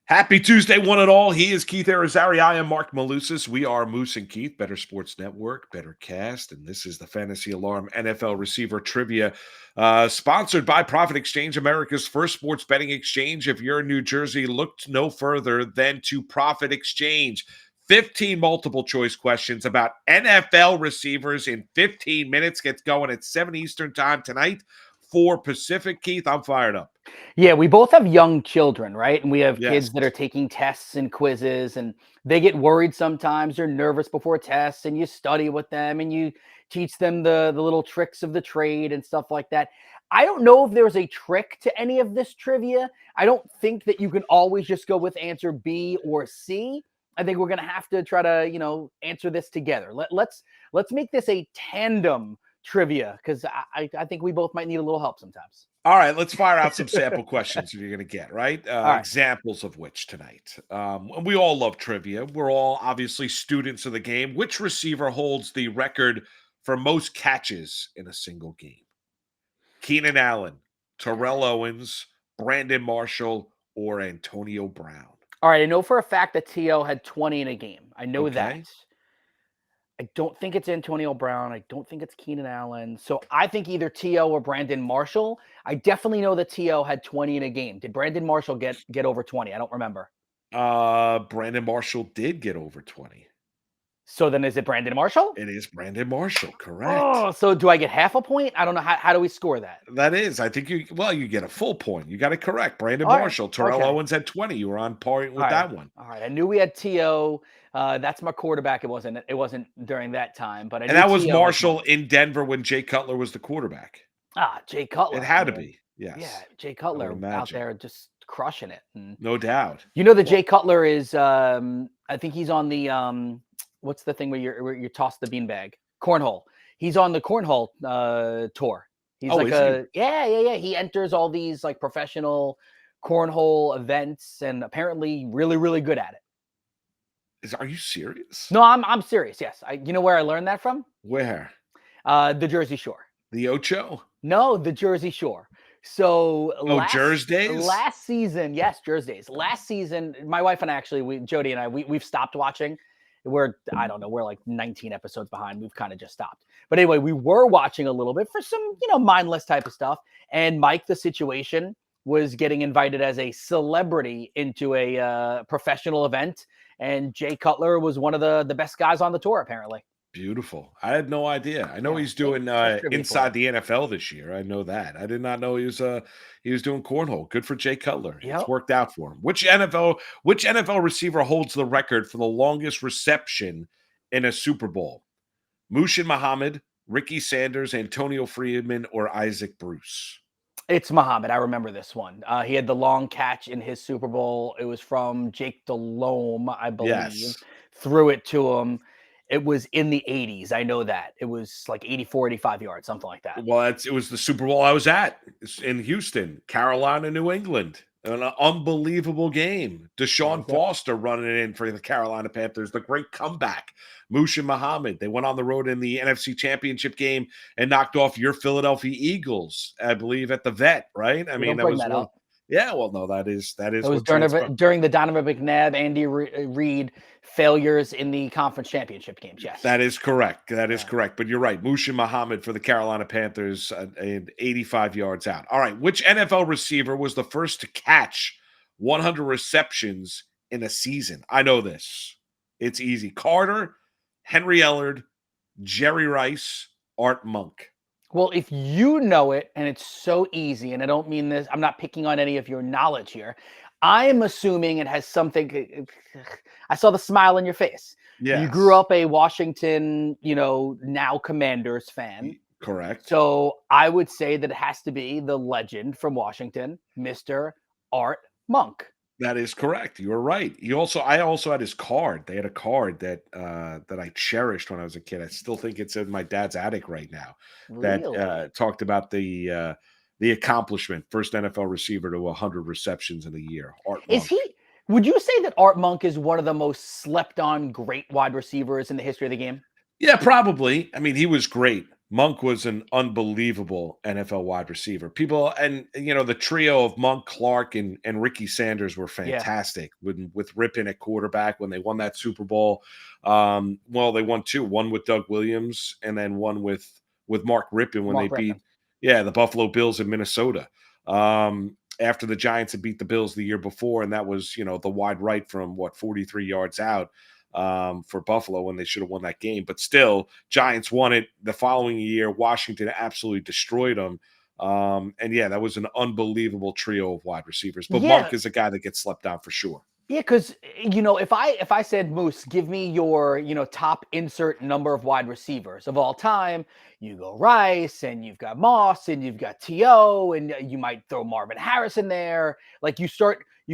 Happy Tuesday, one and all. He is Keith Arizari. I am Mark Malusis. We are Moose and Keith, Better Sports Network, BettorCast, and this is the Fantasy Alarm NFL Receiver Trivia, sponsored by Profit Exchange, America's first sports betting exchange. If you're in New Jersey, look no further than to Profit Exchange. 15 multiple choice questions about NFL receivers in 15 minutes. Gets going at 7 Eastern time tonight, 4 Pacific. Keith, I'm fired up. Yeah, we both have young children, right? And we have Yes. kids that are taking tests and quizzes, and they get worried sometimes. They're nervous before tests, and you study with them and you teach them the little tricks of the trade and stuff like that. I don't know if there's a trick to any of this trivia. I don't think that you can always just go with answer B or C. I think we're going to have to try to, answer this together. Let's make this a tandem trivia because I think we both might need a little help sometimes. All right, let's fire out some sample questions you're going to get, right? Right. Examples of which tonight. We all love trivia. We're all obviously students of the game. Which receiver holds the record for most catches in a single game? Keenan Allen, Terrell Owens, Brandon Marshall, or Antonio Brown? All right, I know for a fact that T.O. had 20 in a game. I know that. I don't think it's Antonio Brown. I don't think it's Keenan Allen. So I think either T.O. or Brandon Marshall. I definitely know that T.O. had 20 in a game. Did Brandon Marshall get over 20? I don't remember. Brandon Marshall did get over 20. So then is it Brandon Marshall? It is Brandon Marshall, correct. Oh, so do I get half a point? I don't know. How do we score that? That is. I think you get a full point. You got it correct. Brandon Marshall. Terrell Owens had 20. You were on point with that one. All right. I knew we had T.O. That's my quarterback. It wasn't during that time, but I knew that was T.O. Marshall in Denver when Jay Cutler was the quarterback. Jay Cutler. It had to be. Yes. Yeah, Jay Cutler out there just crushing it. And no doubt. You know that Jay Cutler is I think he's on the what's the thing where you toss the beanbag? Cornhole. He's on the cornhole tour. He's yeah. He enters all these like professional cornhole events and apparently really, really good at it. Are you serious? No, I'm serious. Yes. You know where I learned that from? Where? The Jersey Shore. The Ocho? No, the Jersey Shore. So Jersdays? Last season, yes, Jersdays. Last season, my wife and I Jody and I, we've stopped watching. We're like 19 episodes behind. We've kind of just stopped. But anyway, we were watching a little bit for some, mindless type of stuff. And Mike, the Situation, was getting invited as a celebrity into a professional event. And Jay Cutler was one of the best guys on the tour, apparently. Beautiful. I had no idea. I know he's doing inside the NFL this year. I know that. I did not know he was doing cornhole. Good for Jay Cutler. Yep. It's worked out for him. Which NFL receiver holds the record for the longest reception in a Super Bowl? Mushin Muhammad, Ricky Sanders, Antonio Freeman, or Isaac Bruce? It's Muhammad. I remember this one. He had the long catch in his Super Bowl. It was from Jake Delhomme, I believe. Yes. Threw it to him. It was in the 80s. I know that. It was like 84, 85 yards, something like that. Well, it was the Super Bowl I was at in Houston, Carolina, New England. An unbelievable game. Deshaun Foster running it in for the Carolina Panthers. The great comeback. Mushin Muhammad. They went on the road in the NFC Championship game and knocked off your Philadelphia Eagles, I believe, at the Vet, right? I mean, that was one. Yeah, well, no, that is. It was during the Donovan McNabb, Andy Reid failures in the conference championship games. Yes, that is correct. That is correct. But you're right. Mushin Muhammad for the Carolina Panthers, and 85 yards out. All right, which NFL receiver was the first to catch 100 receptions in a season? I know this. It's easy. Carter, Henry Ellard, Jerry Rice, Art Monk. Well, if you know it, and it's so easy, and I don't mean this, I'm not picking on any of your knowledge here. I'm assuming it has something. I saw the smile on your face. Yeah. You grew up a Washington, now Commanders fan. Correct. So I would say that it has to be the legend from Washington, Mr. Art Monk. That is correct. You were right. I also had his card. They had a card that I cherished when I was a kid. I still think it's in my dad's attic right now. Really? That talked about the accomplishment, first NFL receiver to 100 receptions in a year. Art Monk. Would you say that Art Monk is one of the most slept on great wide receivers in the history of the game? Yeah, probably. I mean, he was great. Monk was an unbelievable NFL wide receiver. People, and the trio of Monk, Clark, and Ricky Sanders were Yeah, fantastic with Rippon at quarterback when they won that Super Bowl. Well, they won two, one with Doug Williams and then one with Mark Rippon when they Mark beat Rippon. the Buffalo Bills in Minnesota. After the Giants had beat the Bills the year before, and that was the wide right from 43 yards out for Buffalo when they should have won that game. But still, Giants won it the following year. Washington absolutely destroyed them. And that was an unbelievable trio of wide receivers. But Yeah, Monk is a guy that gets slept on for sure. yeah, because if I said, Moose, give me your top insert number of wide receivers of all time, you go Rice, and you've got Moss, and you've got T.O., and you might throw Marvin Harris in there. Like you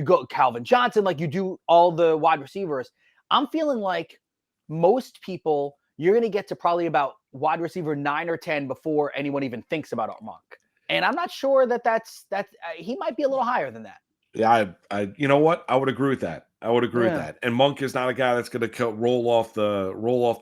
go Calvin Johnson, like you do all the wide receivers. I'm feeling like most people, you're going to get to probably about wide receiver 9 or 10 before anyone even thinks about Monk. And I'm not sure that's he might be a little higher than that. Yeah, I you know what? I would agree with that. I would agree with Yeah. that. And Monk is not a guy that's going to roll off the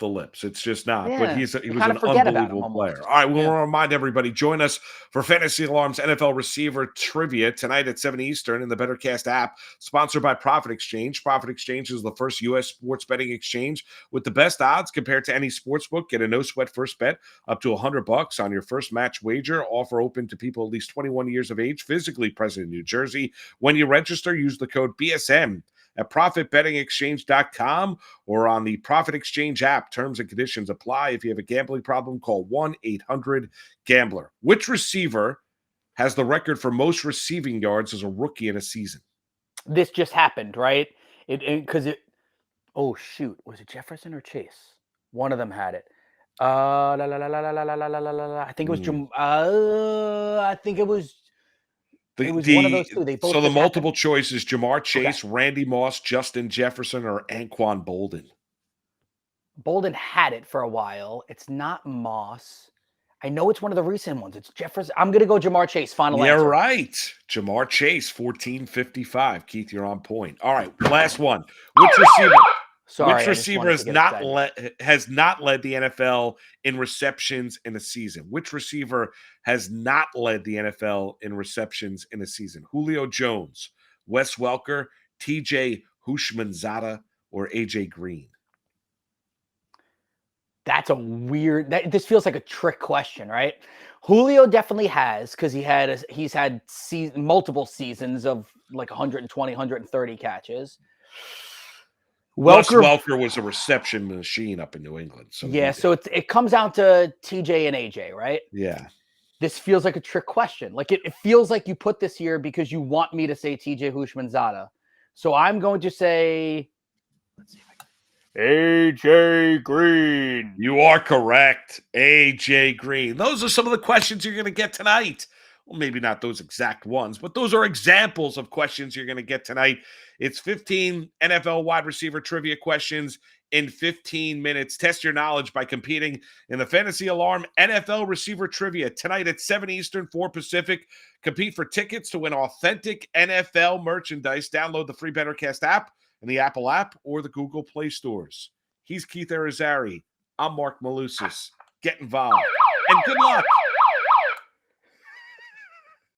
lips. It's just not. But Yeah. he You was kind of an forget about him unbelievable almost. player. All right, we want Yeah. to remind everybody, join us for Fantasy Alarm's NFL receiver trivia tonight at 7 Eastern in the BettorCast app, sponsored by Profit Exchange. Profit Exchange is the first U.S. sports betting exchange with the best odds compared to any sportsbook. Get a no sweat first bet up to $100 on your first match wager. Offer open to people at least 21 years of age, physically present in New Jersey. When you register, use the code BSM at profitbettingexchange.com or on the Profit Exchange app. Terms and conditions apply. If you have a gambling problem, call 1-800-GAMBLER. Which receiver has the record for most receiving yards as a rookie in a season? This just happened, right? Oh shoot, was it Jefferson or Chase? One of them had it. La, la, la, la, la, la, la, la, la, la, la. I think it was Mm. I think it was one of those two. They So both the just happened. multiple choices: Jamar Okay. Chase, Randy Moss, Justin Jefferson, or Anquan Bolden. Bolden had it for a while. It's not Moss. I know it's one of the recent ones. It's Jefferson. I'm gonna go Jamar Chase. Final Yeah, answer. right. Jamar Chase, 1455. Keith, you're on point. All right, last one. Which receiver? Which Sorry, I just receiver wanted to get excited. has not led the NFL in receptions in a season? Which receiver has not led the NFL in receptions in a season? Julio Jones, Wes Welker, TJ Houshmandzadeh, or AJ Green? That's a weird. This feels like a trick question, right? Julio definitely has, because he's had multiple seasons of like 120, 130 catches. Wes Welker, Welker was a reception machine up in New England, so he yeah. did. So it comes down to TJ and AJ, right? Yeah. This feels like a trick question. Like it feels like you put this here because you want me to say TJ Houshmandzadeh. So I'm going to say, let's see if I can. AJ Green. You are correct. AJ Green. Those are some of the questions you're going to get tonight. Well, maybe not those exact ones, but those are examples of questions you're going to get tonight. It's 15 NFL wide receiver trivia questions in 15 minutes. Test your knowledge by competing in the Fantasy Alarm NFL receiver trivia tonight at 7 Eastern, 4 Pacific. Compete for tickets to win authentic NFL merchandise. Download the free BettorCast app in the Apple app or the Google Play stores. He's Keith Arizari. I'm Mark Malusis. Get involved. And good luck.